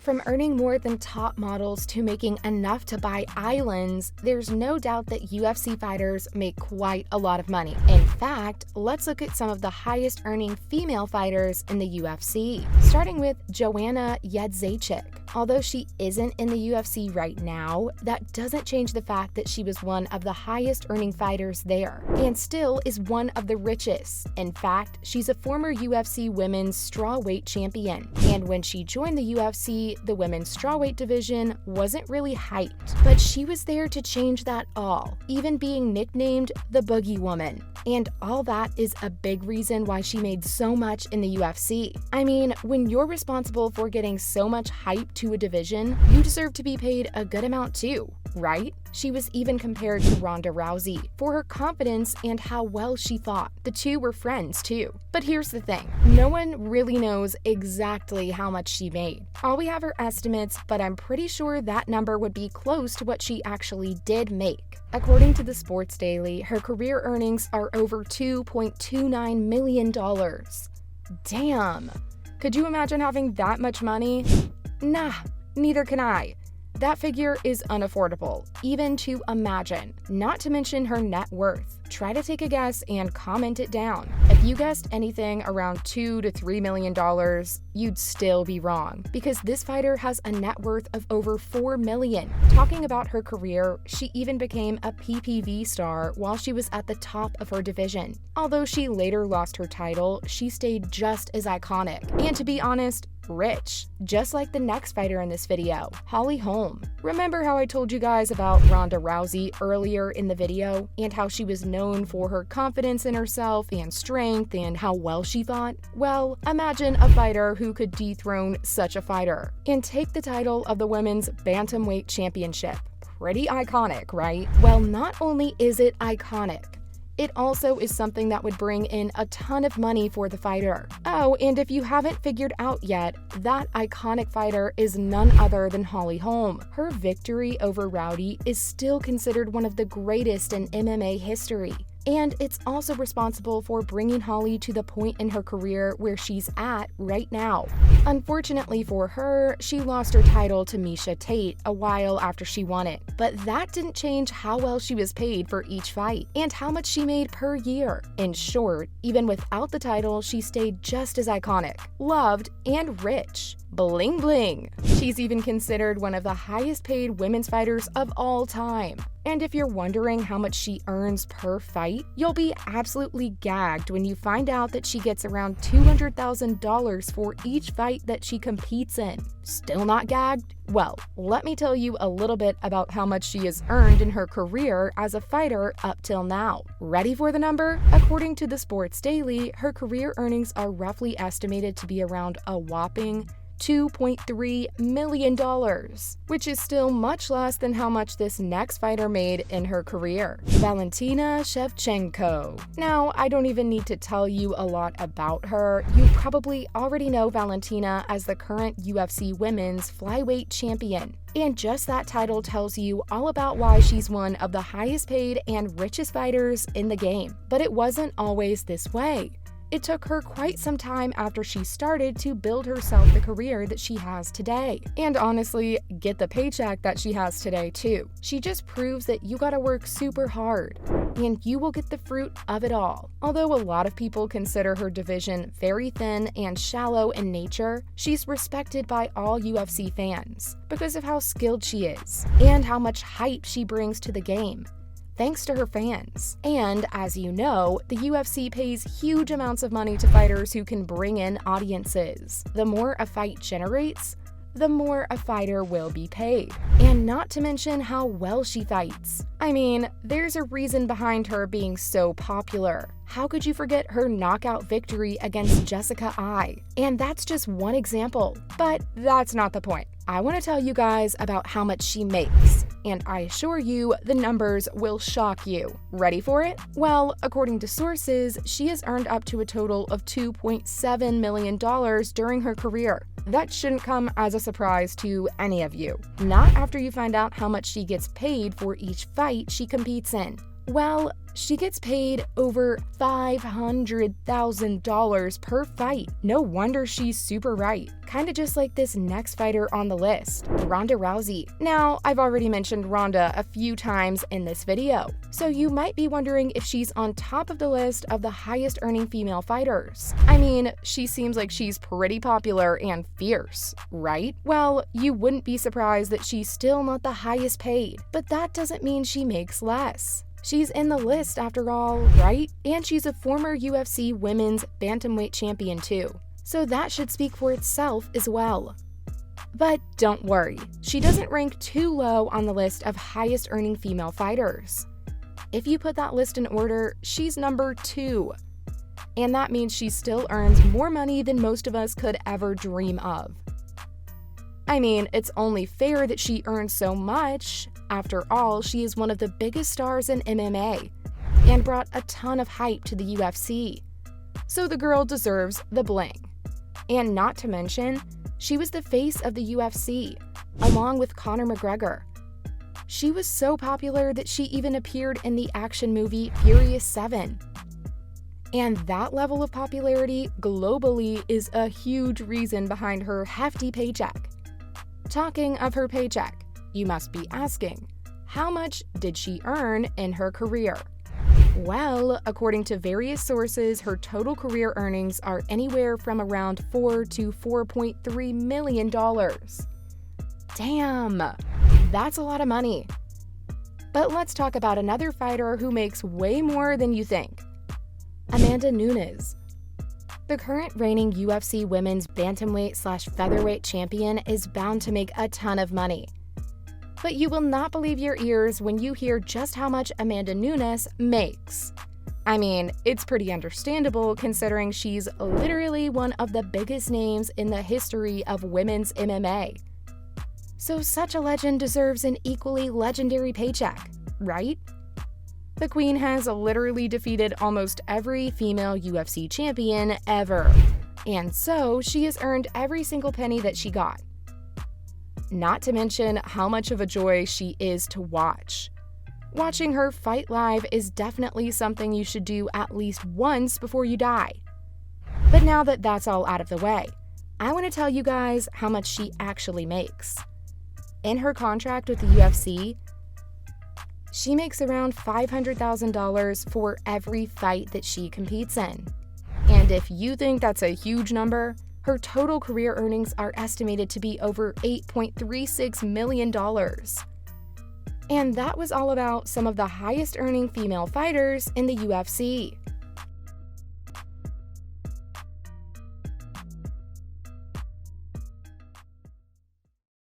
From earning more than top models to making enough to buy islands, there's no doubt that UFC fighters make quite a lot of money. In fact, let's look at some of the highest earning female fighters in the UFC. Starting with Joanna Jędrzejczyk. Although she isn't in the UFC right now, that doesn't change the fact that she was one of the highest earning fighters there, and still is one of the richest. In fact, she's a former UFC women's strawweight champion, and when she joined the UFC, the women's strawweight division wasn't really hyped, but she was there to change that all, even being nicknamed the Boogie Woman. And all that is a big reason why she made so much in the UFC. I mean, when you're responsible for getting so much hype to a division, you deserve to be paid a good amount too, right? She was even compared to Ronda Rousey for her confidence and how well she fought. The two were friends too. But here's the thing, no one really knows exactly how much she made. All we have are estimates, but I'm pretty sure that number would be close to what she actually did make. According to the Sports Daily, her career earnings are over $2.29 million. Damn! Could you imagine having that much money? Nah, neither can I. That figure is unaffordable, even to imagine, not to mention her net worth. Try to take a guess and comment it down. If you guessed anything around $2 to $3 million, you'd still be wrong, because this fighter has a net worth of over $4 million. Talking about her career, she even became a PPV star while she was at the top of her division. Although she later lost her title, she stayed just as iconic. And to be honest, rich, just like the next fighter in this video, Holly Holm. Remember how I told you guys about Ronda Rousey earlier in the video, and how she was known for her confidence in herself and strength and how well she fought? Well, imagine a fighter who could dethrone such a fighter and take the title of the Women's Bantamweight Championship. Pretty iconic, right? Well, not only is it iconic, it also is something that would bring in a ton of money for the fighter. Oh, and if you haven't figured out yet, that iconic fighter is none other than Holly Holm. Her victory over Rowdy is still considered one of the greatest in MMA history. And it's also responsible for bringing Holly to the point in her career where she's at right now. Unfortunately for her, she lost her title to Miesha Tate a while after she won it. But that didn't change how well she was paid for each fight and how much she made per year. In short, even without the title, she stayed just as iconic, loved, and rich. Bling bling! She's even considered one of the highest paid women's fighters of all time. And if you're wondering how much she earns per fight, you'll be absolutely gagged when you find out that she gets around $200,000 for each fight that she competes in. Still not gagged? Well, let me tell you a little bit about how much she has earned in her career as a fighter up till now. Ready for the number? According to the Sports Daily, her career earnings are roughly estimated to be around a whopping $2.3 million, which is still much less than how much this next fighter made in her career. Valentina Shevchenko. Now, I don't even need to tell you a lot about her. You probably already know Valentina as the current UFC Women's Flyweight Champion. And just that title tells you all about why she's one of the highest paid and richest fighters in the game. But it wasn't always this way. It took her quite some time after she started to build herself the career that she has today. And honestly, get the paycheck that she has today too. She just proves that you gotta work super hard, and you will get the fruit of it all. Although a lot of people consider her division very thin and shallow in nature, she's respected by all UFC fans because of how skilled she is and how much hype she brings to the game, thanks to her fans. And as you know, the UFC pays huge amounts of money to fighters who can bring in audiences. The more a fight generates, the more a fighter will be paid. And not to mention how well she fights. I mean, there's a reason behind her being so popular. How could you forget her knockout victory against Jessica Ai? And that's just one example. But that's not the point. I want to tell you guys about how much she makes. And I assure you, the numbers will shock you. Ready for it? Well, according to sources, she has earned up to a total of $2.7 million during her career. That shouldn't come as a surprise to any of you. Not after you find out how much she gets paid for each fight she competes in. Well, She gets paid over $500,000 per fight. No wonder she's super right. Kinda just like this next fighter on the list, Ronda Rousey. Now, I've already mentioned Ronda a few times in this video, so you might be wondering if she's on top of the list of the highest earning female fighters. I mean, she seems like she's pretty popular and fierce, right? Well, you wouldn't be surprised that she's still not the highest paid, but that doesn't mean she makes less. She's in the list after all, right? And she's a former UFC women's bantamweight champion too, so that should speak for itself as well. But don't worry, she doesn't rank too low on the list of highest earning female fighters. If you put that list in order, she's number 2. And that means she still earns more money than most of us could ever dream of. I mean, it's only fair that she earns so much. After all, she is one of the biggest stars in MMA and brought a ton of hype to the UFC. So the girl deserves the bling. And not to mention, she was the face of the UFC, along with Conor McGregor. She was so popular that she even appeared in the action movie Furious 7. And that level of popularity globally is a huge reason behind her hefty paycheck. Talking of her paycheck, you must be asking, how much did she earn in her career? Well, according to various sources, her total career earnings are anywhere from around $4 to $4.3 million. Damn, that's a lot of money. But let's talk about another fighter who makes way more than you think. Amanda Nunes. The current reigning UFC women's bantamweight/featherweight champion is bound to make a ton of money. But you will not believe your ears when you hear just how much Amanda Nunes makes. I mean, it's pretty understandable considering she's literally one of the biggest names in the history of women's MMA. So such a legend deserves an equally legendary paycheck, right? The Queen has literally defeated almost every female UFC champion ever, and so she has earned every single penny that she got. Not to mention how much of a joy she is to watch. Watching her fight live is definitely something you should do at least once before you die. But now that that's all out of the way, I want to tell you guys how much she actually makes. In her contract with the UFC, she makes around $500,000 for every fight that she competes in. And if you think that's a huge number, her total career earnings are estimated to be over $8.36 million. And that was all about some of the highest earning female fighters in the UFC.